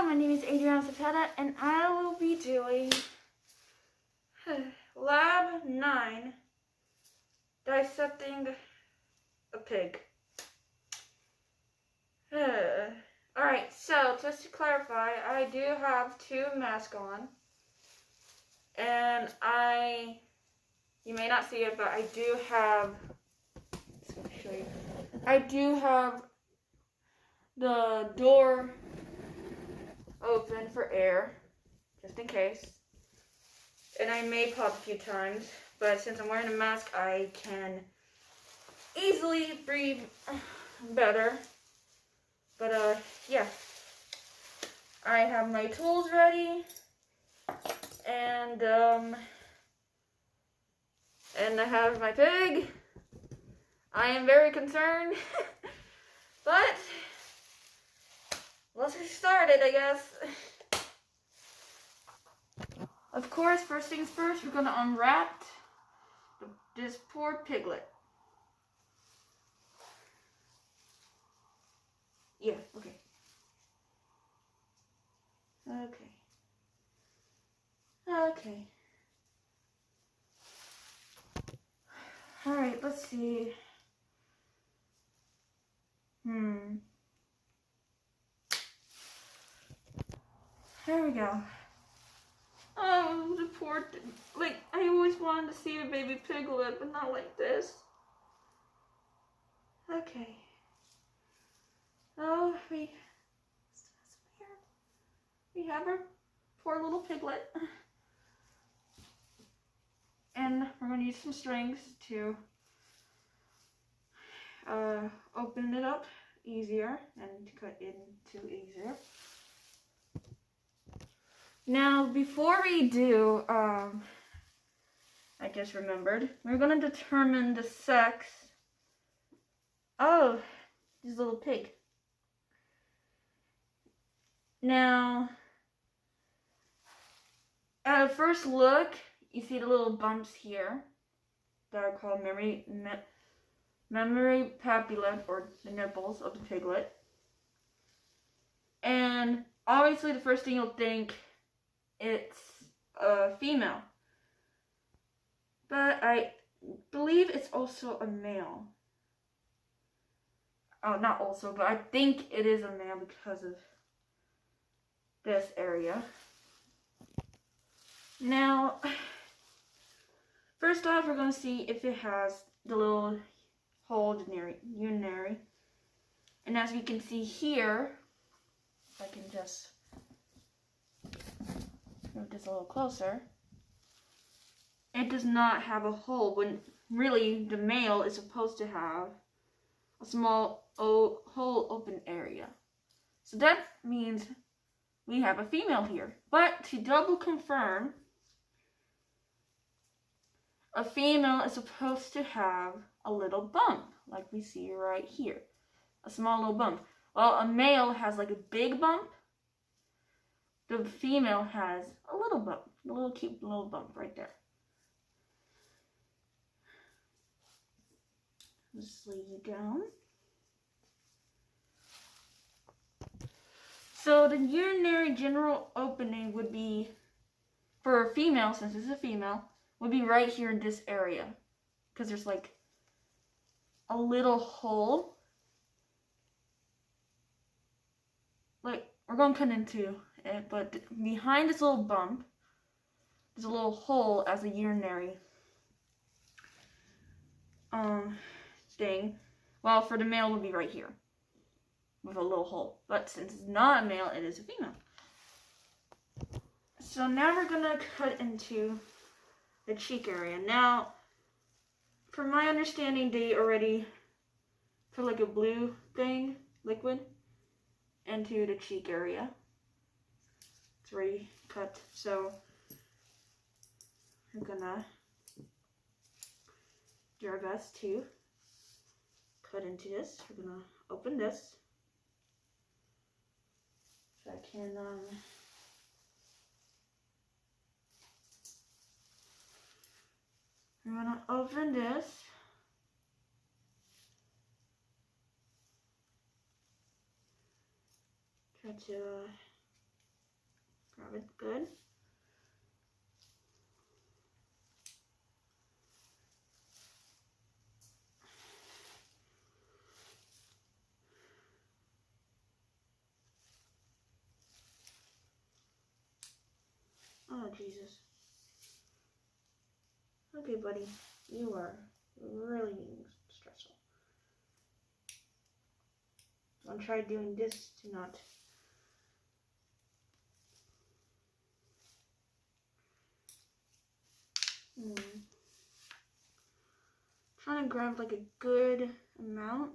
my name is Fetal, and I will be doing Lab 9, dissecting a pig. Alright, so just to clarify, I do have 2 masks on, and you may not see it, but I do have, let me show you. I do have the door open for air, just in case. And I may pop a few times, but since I'm wearing a mask, I can easily breathe better. But yeah. I have my tools ready, and I have my pig. I am very concerned, but let's get started, I guess. Of course, first things first, we're going to unwrap this poor piglet. Yeah, okay. Okay. Alright, let's see. There we go. Oh, the poor like, I always wanted to see a baby piglet, but not like this. Okay. Oh, we have our poor little piglet. And we're going to use some strings to open it up easier and to cut into easier. Now, before we do, I just remembered, we're going to determine the sex of this little pig. Now, at a first look, you see the little bumps here that are called mammary papilla, or the nipples of the piglet. And obviously the first thing you'll think it's a female. But I believe it's also a male. Oh, not also, but I think it is a male because of this area. Now, first off, we're going to see if it has the little hole, urinary. And as we can see here, if I can just move this a little closer, it does not have a hole, when really the male is supposed to have a small hole open area. So that means we have a female here. But to double confirm, a female is supposed to have a little bump, like we see right here. A small little bump. Well, a male has like a big bump. The female has a little bump, a little cute little bump right there. Just lay you down. So the urinary general opening would be, for a female, since it's a female, would be right here in this area. Because there's like a little hole. Like, we're going to cut into it, but behind this little bump, there's a little hole as a urinary thing. Well, for the male, it would be right here with a little hole. But since it's not a male, it is a female. So now we're going to cut into the cheek area. Now, from my understanding, they already put like a blue thing, liquid, into the cheek area. It's already cut, so I'm gonna do our best to cut into this. We're gonna open this so I can I'm gonna open this. Try to Grab it good. Oh, Jesus. Okay, buddy. You are really being stressful. I'll try doing this to not... Trying to grab like a good amount.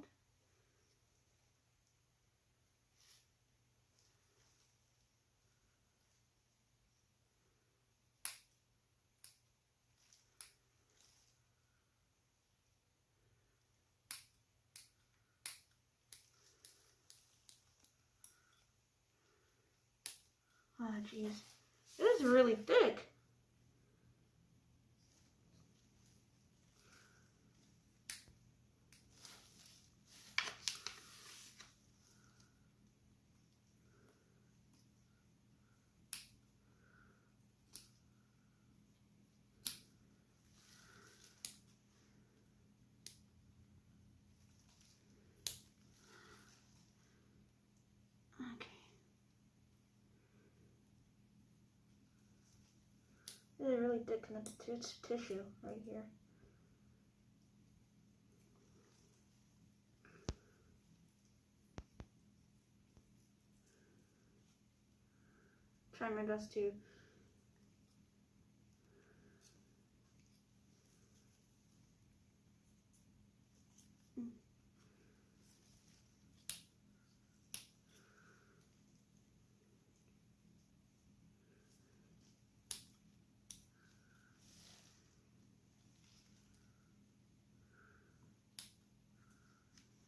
Oh, jeez. It is really thick. Okay. It is really thick connected to its tissue right here. Try my best to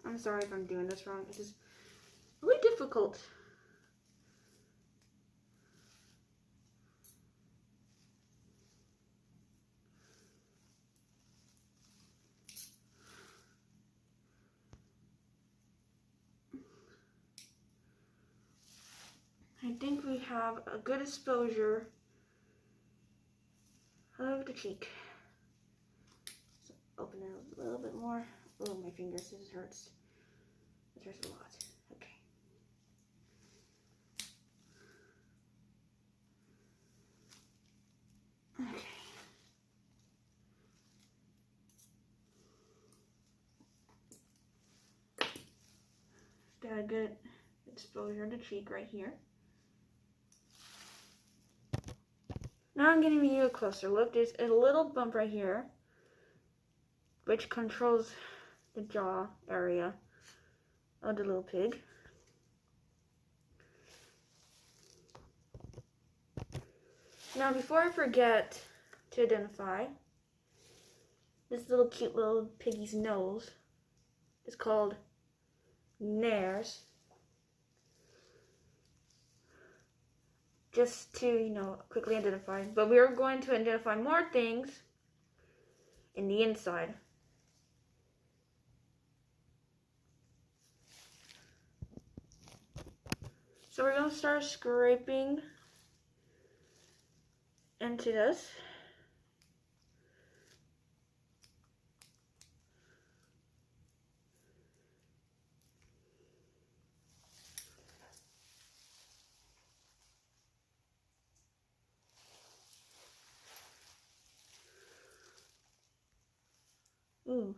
I'm sorry if I'm doing this wrong. It is really difficult. I think we have a good exposure of the cheek. So open it a little bit more. Oh, my fingers, this hurts. This hurts a lot. Okay. Okay. Got a good exposure to cheek right here. Now I'm giving you a closer look. There's a little bump right here, which controls the jaw area of the little pig. Now, before I forget to identify, this little cute little piggy's nose is called nares. Just to, quickly identify. But we are going to identify more things in the inside. So we're going to start scraping into this. Ooh.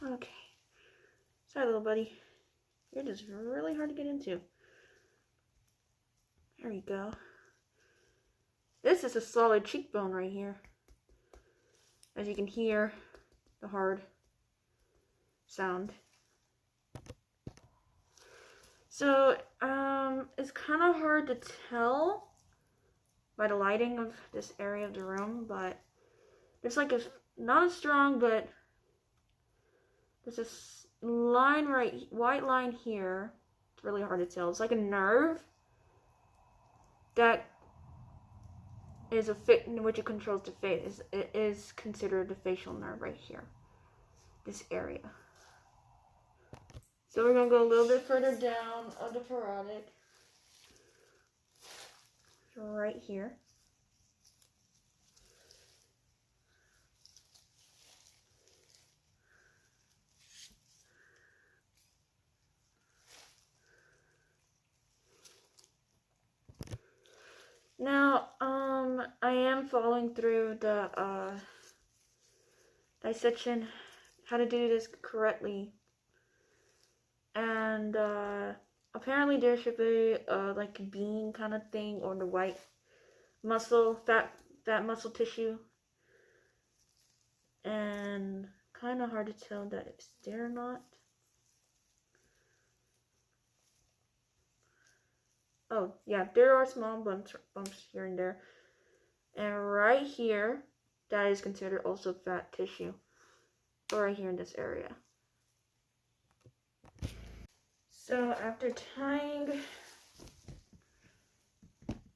Okay. Sorry, little buddy. You're just really hard to get into. There you go. This is a solid cheekbone right here. As you can hear the hard sound. So, it's kind of hard to tell by the lighting of this area of the room, but There's like a, not as strong, but there's this line white line here. It's really hard to tell. It's like a nerve that is which it controls the face. It is considered the facial nerve right here, this area. So we're gonna go a little bit further down of the parotid, right here. Now, I am following through the dissection, how to do this correctly, and apparently there should be like a bean kind of thing on the white muscle, fat muscle tissue, and kind of hard to tell that it's there or not. Oh yeah, there are small bumps here and there, and right here, that is considered also fat tissue, right here in this area. So after tying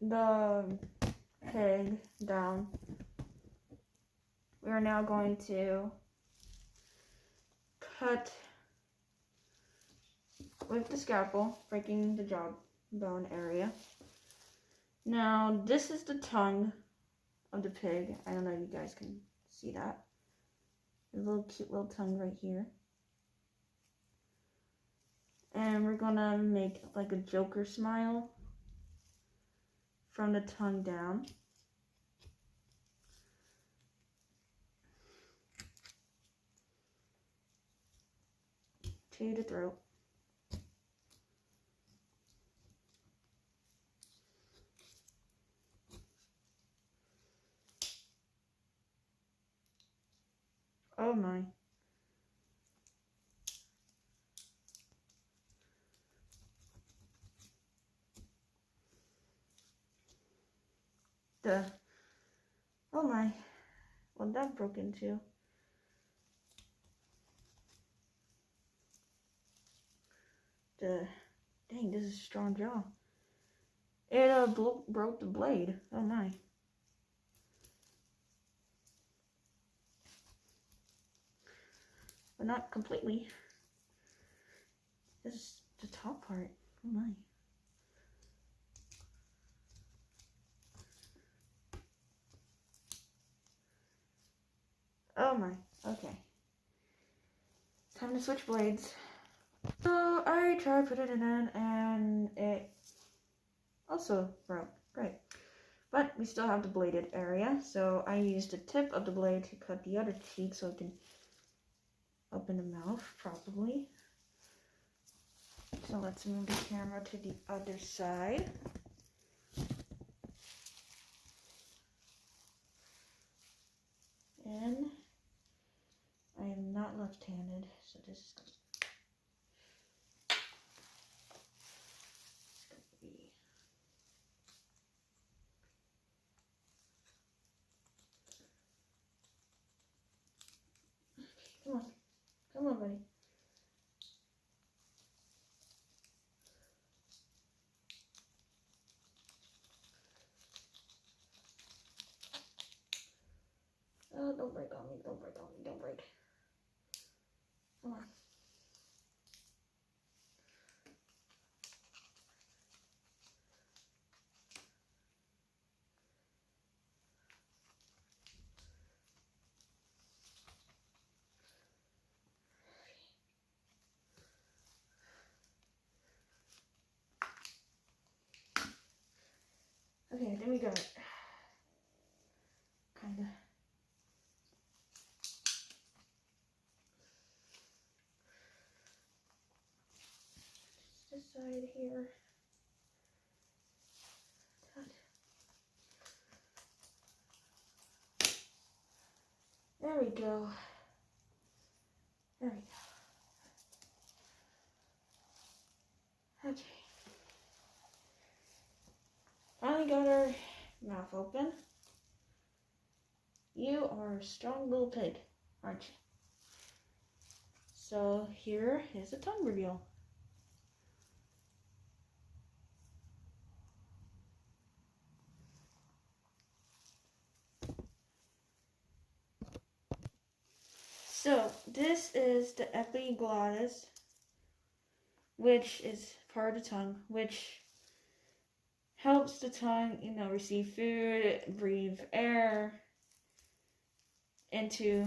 the peg down, we are now going to cut with the scalpel, breaking the jawbone area. Now this is the tongue of the pig. I don't know if you guys can see that. A little cute little tongue right here. And we're gonna make like a Joker smile from the tongue down. To the throat. Oh my. Oh my. Well, that broke in too. Dang, this is a strong jaw. It broke the blade. Oh my. But not completely. This is the top part. Oh my. Oh my. Okay. Time to switch blades. So I tried putting it in and it also broke. Great. But we still have the bladed area, so I used the tip of the blade to cut the other cheek so it can open the mouth properly. So let's move the camera to the other side. And I am not left-handed, so this is going to be... Okay, come on, buddy. Oh, don't break on me, don't break on me, don't break. Come on. Okay, then we got it. Kinda. This side here. There we go. There we go. Okay. Finally got our mouth open. You are a strong little pig, aren't you? So here is a tongue reveal. So this is the epiglottis, which is part of the tongue, which helps the tongue, receive food, breathe air into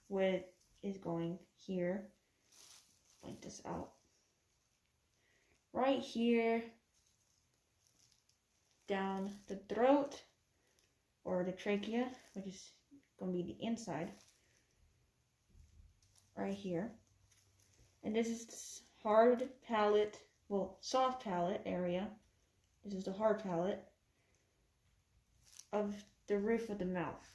what is going here. Point this out. Right here, down the throat, or the trachea, which is going to be the inside. Right here. And this is this hard palate, soft palate area. This is the hard palate of the roof of the mouth.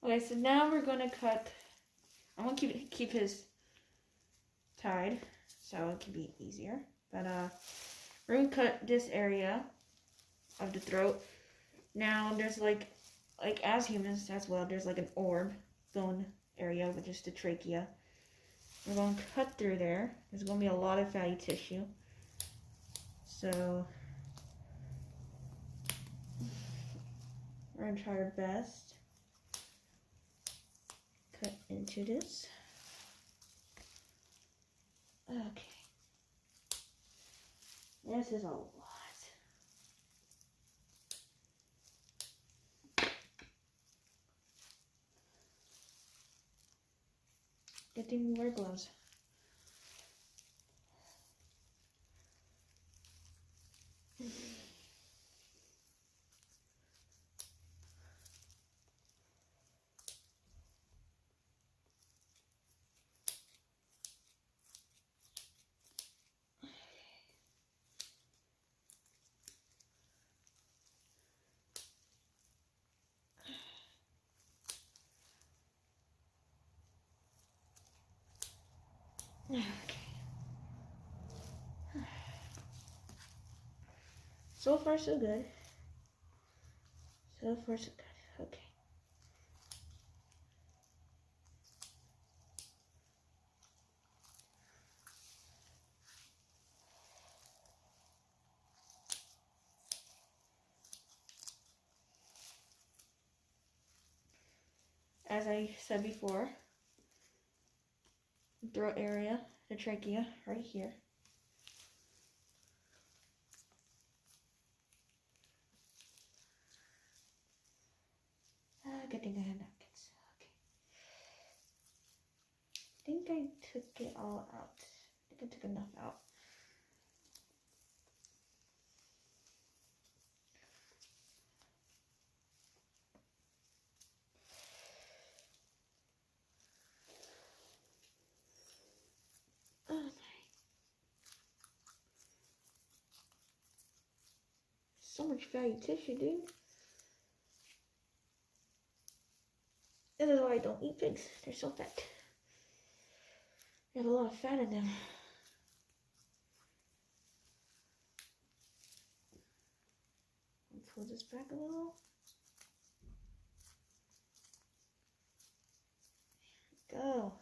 Okay, so now we're going to cut. I'm going to keep his tied so it can be easier. But we're going to cut this area of the throat. Now there's like as humans as well, there's like an orb bone area, which is the trachea. We're going to cut through there. There's going to be a lot of fatty tissue. So we're going to try our best. Cut into this. Okay. This is a lot. Good thing we wear gloves. Okay. So far, so good. So far, so good. Okay. As I said before, throat area, the trachea, right here. Good thing I have napkins. Okay. I think I took it all out. I think I took enough out. Okay. So much fatty tissue, dude. This is why I don't eat pigs. They're so fat. They have a lot of fat in them. Pull this back a little. There we go.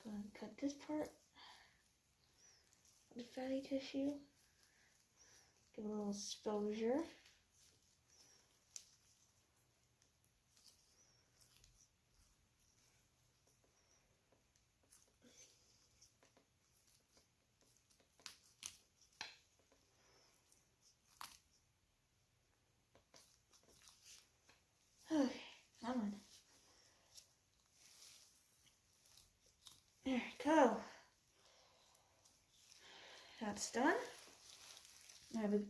Go ahead and cut this part. The fatty tissue. Give it a little exposure. Okay, come on. There we go. That's done. I have a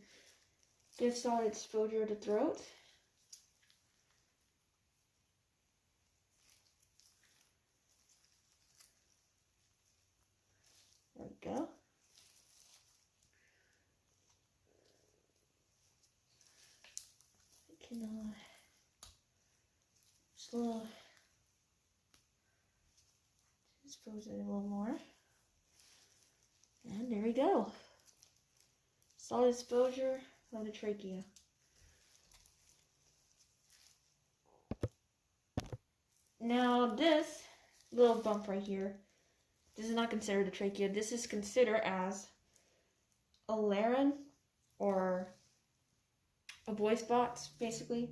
good solid exposure to the throat. There we go. I can slow expose it a little more. And And there we go. Solid exposure of the trachea. Now this little bump right here, this is not considered a trachea. This is considered as a larynx or a voice box, basically.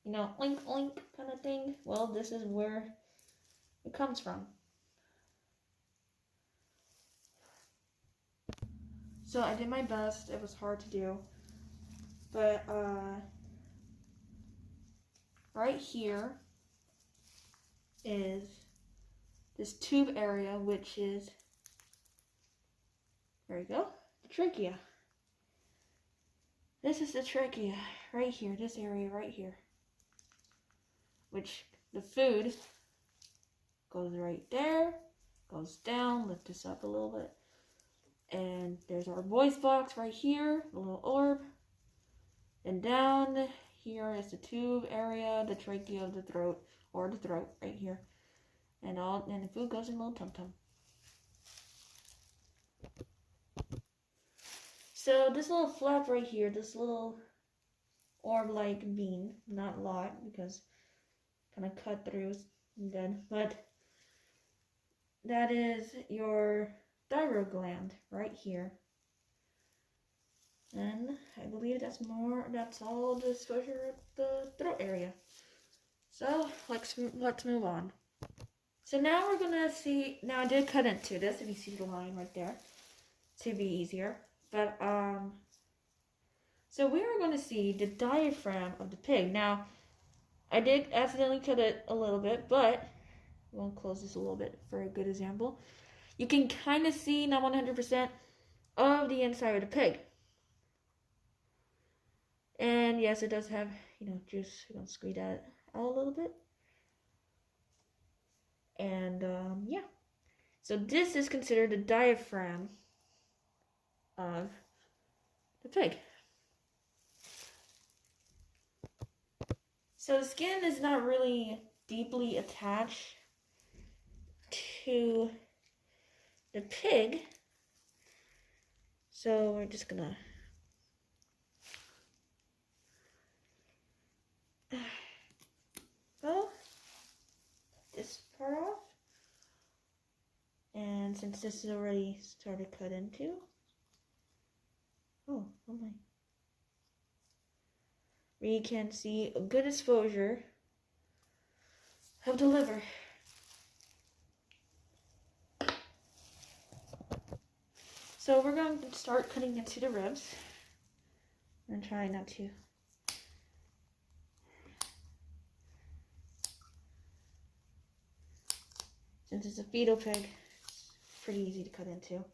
You know, oink oink kind of thing. Well, this is where it comes from. So I did my best. It was hard to do. But right here is this tube area, which is, there you go, the trachea. This is the trachea right here, this area right here, which the food goes right there, goes down, lift this up a little bit, and there's our voice box right here, a little orb, and down here is the tube area, the trachea of the throat, or the throat right here, and the food goes in a little tum-tum. So this little flap right here, this little orb-like bean, not a lot because kind of cut through and dead, but that is your thyroid gland right here. And I believe that's all the exposure of the throat area. So let's move on. So now we're gonna see, now I did cut into this, if you see the line right there, to be easier. But so we are going to see the diaphragm of the pig. Now, I did accidentally cut it a little bit, but we'll close this a little bit for a good example. You can kind of see, not 100%, of the inside of the pig. And yes, it does have, juice. We're going to squeeze that out a little bit. And yeah. So this is considered the diaphragm of the pig. So the skin is not really deeply attached to the pig. So we're just gonna go this part off. And since this is already started cut into, oh my. We can see a good exposure of the liver. So we're going to start cutting into the ribs. I'm try not to. Since it's a fetal pig, it's pretty easy to cut into.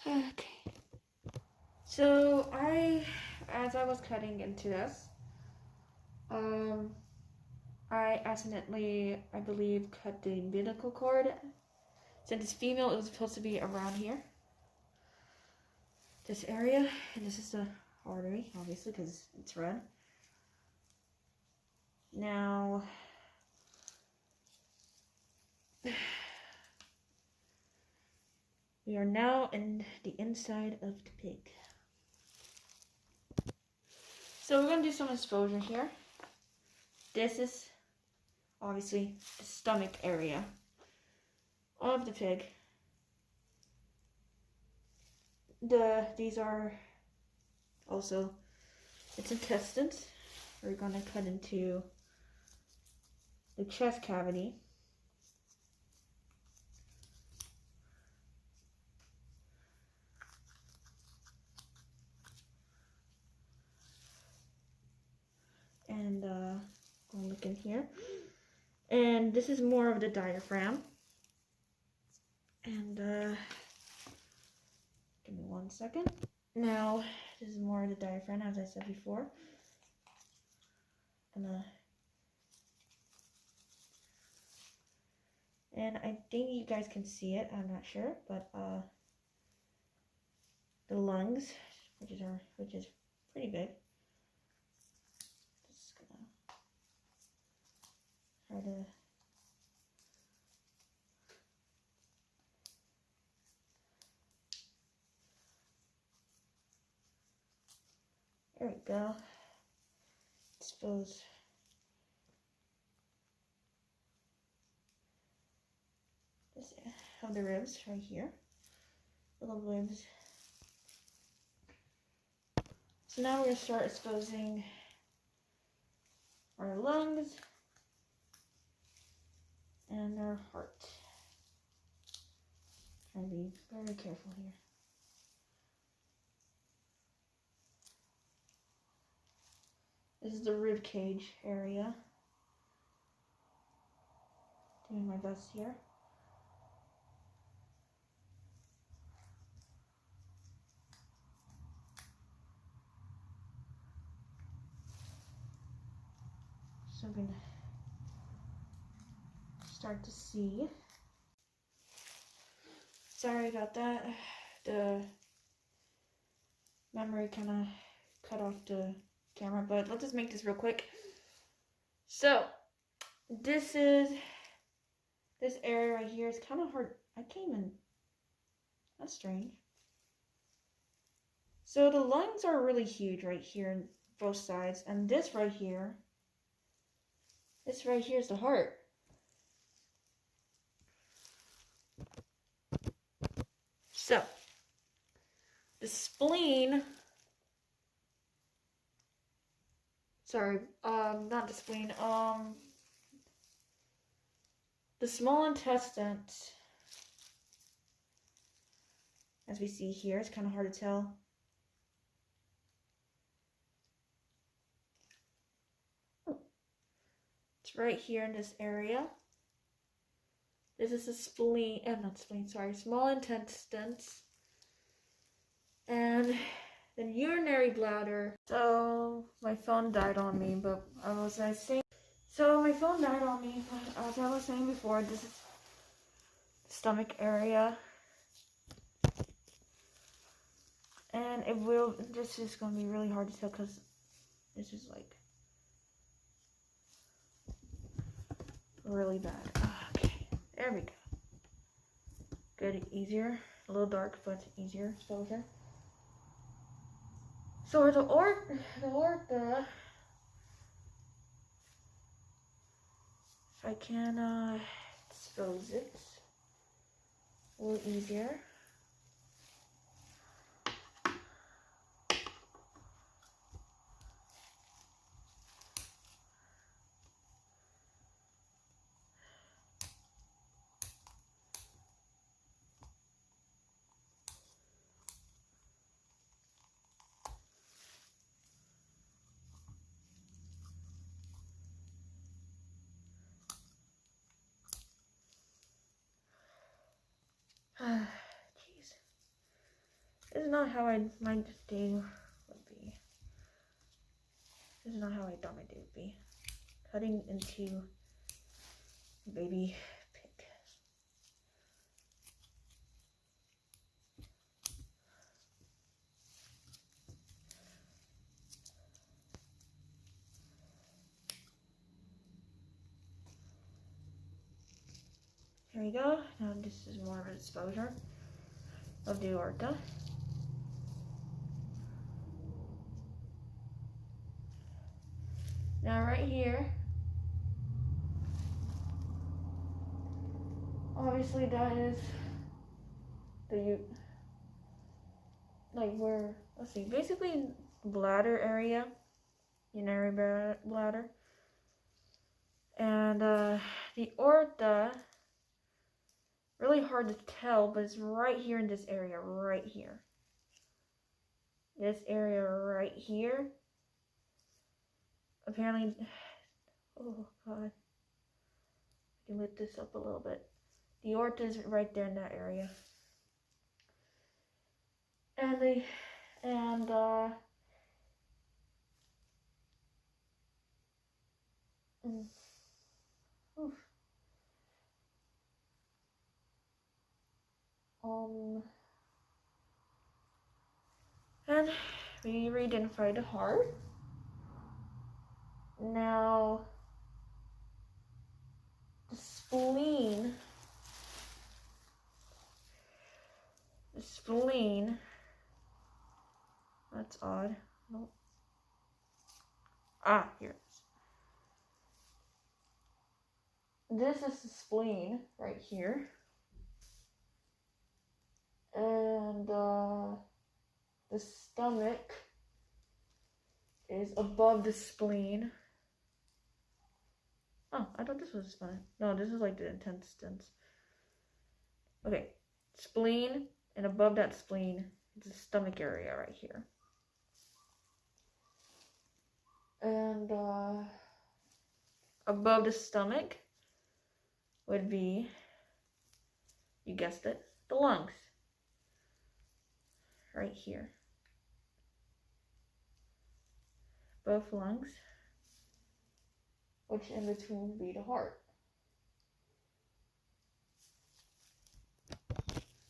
Okay. So as I was cutting into this, I accidentally, I believe, cut the umbilical cord. Since it's female, it was supposed to be around here. This area, and this is the artery, obviously, because it's red. Now, we are now in the inside of the pig. So we're going to do some exposure here. This is obviously the stomach area of the pig. These are also its intestines. We're going to cut into the chest cavity. And I'll look in here. And this is more of the diaphragm. And give me 1 second. Now, this is more of the diaphragm, as I said before. I'm gonna And I think you guys can see it, I'm not sure, but the lungs, which is pretty big. Just gonna try to there we go. Expose this of the ribs right here. Little ribs. So now we're gonna start exposing our lungs and our heart. Try to be very careful here. This is the rib cage area. Doing my best here. So I'm gonna start to see. Sorry about that. The memory kind of cut off the camera, but let's just make this real quick. So this area right here is kind of hard. I can't even. That's strange. So the lungs are really huge right here on both sides, and this right here is the heart. So the spleen, sorry, not the spleen, the small intestine, as we see here, it's kind of hard to tell. It's right here in this area. This is the spleen, not spleen, sorry, small intestines. And the urinary bladder. So my phone died on me, but as I was saying before, this is the stomach area. And this is going to be really hard to tell because this is like really bad. Okay, there we go. Good, easier. A little dark, but easier exposure. So the aorta, if I can expose it a little easier. Jeez. This is not how my day would be. This is not how I thought my day would be. Cutting into baby pig. Here we go. Now this is more of an exposure of the aorta. Now right here, obviously that is basically bladder area, urinary bladder. And the aorta, really hard to tell, but it's right here in this area, right here. This area right here. Apparently, oh God, I can lift this up a little bit. The aorta is right there in that area. And we re-identified the heart. Now, the spleen. That's odd. Nope. Ah, here it is. This is the spleen right here. And the stomach is above the spleen. Oh, I thought this was the spine. No, this is like the intestines. Okay, spleen, and above that spleen is the stomach area right here. And above the stomach would be, you guessed it, the lungs. Right here. Both lungs, which in between would be the heart.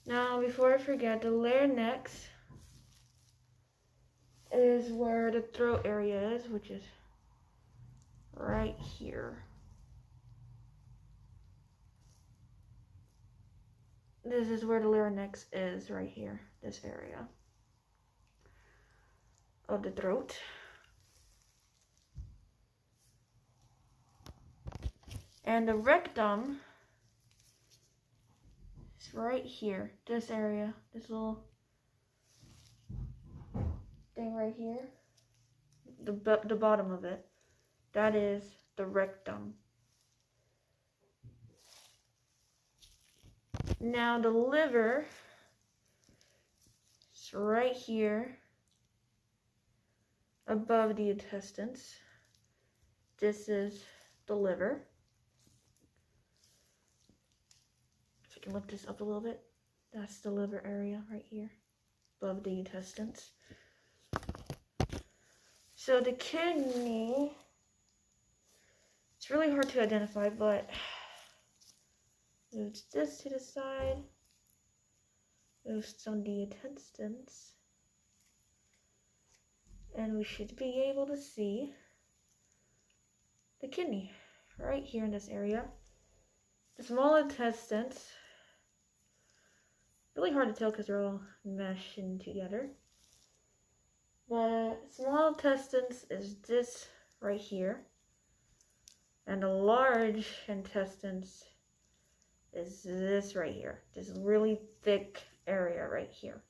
Now, before I forget, the larynx is where the throat area is, which is right here. This is where the larynx is, right here, this area of the throat. And the rectum is right here, this area, this little thing right here, the bottom of it, that is the rectum. Now the liver is right here above the intestines. This is the liver. If I can lift this up a little bit, that's the liver area right here above the intestines. So the kidney, it's really hard to identify, but move this to the side, move some of the intestines, and we should be able to see the kidney right here in this area. The small intestines, really hard to tell because they're all meshing together. The small intestines is this right here, and the large intestines is this right here, this really thick area right here.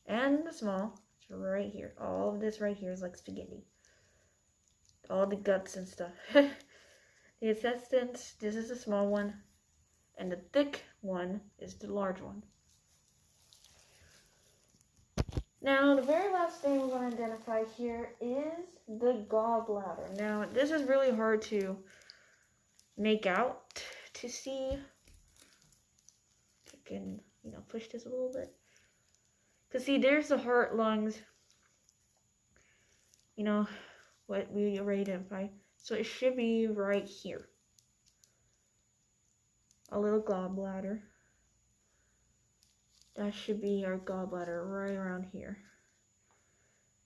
And the small, it's right here. All of this right here is like spaghetti. All the guts and stuff. The intestines, this is the small one, and the thick one is the large one. Now, the very last thing we're going to identify here is the gallbladder. Now, this is really hard to make out to see. I can, push this a little bit. Because see, there's the heart, lungs, what we already identified. So it should be right here. A little gallbladder. That should be our gallbladder right around here.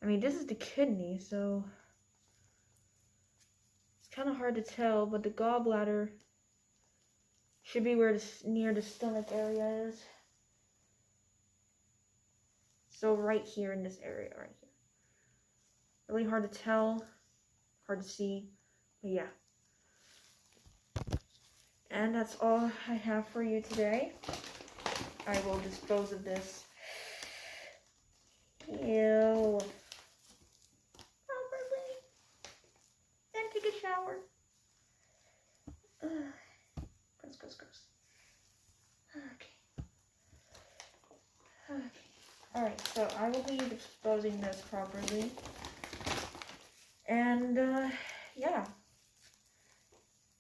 I mean, this is the kidney, so it's kind of hard to tell, but the gallbladder should be where near the stomach area is. So right here in this area, right here. Really hard to tell, hard to see, but yeah. And that's all I have for you today. I will dispose of this. Ew. Properly. Then take a shower. Gross, gross, gross. Okay. Alright, so I will be disposing this properly. And, yeah.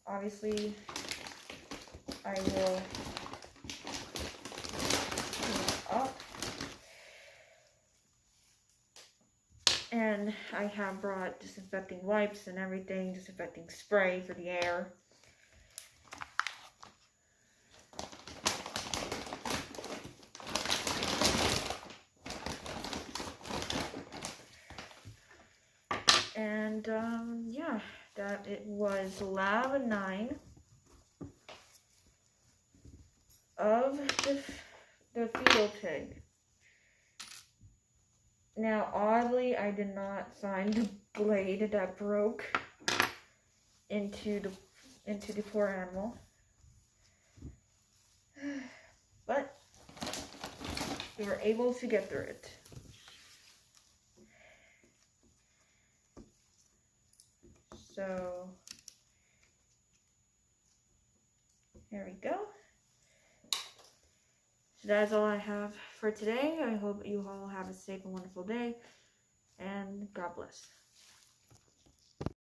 Obviously, I will up, and I have brought disinfecting wipes and everything, disinfecting spray for the air. that it was lab 9 of the fetal tag. Now, oddly, I did not find the blade that broke into the poor animal. But we were able to get through it. So, there we go. So that's all I have for today. I hope you all have a safe and wonderful day, and God bless.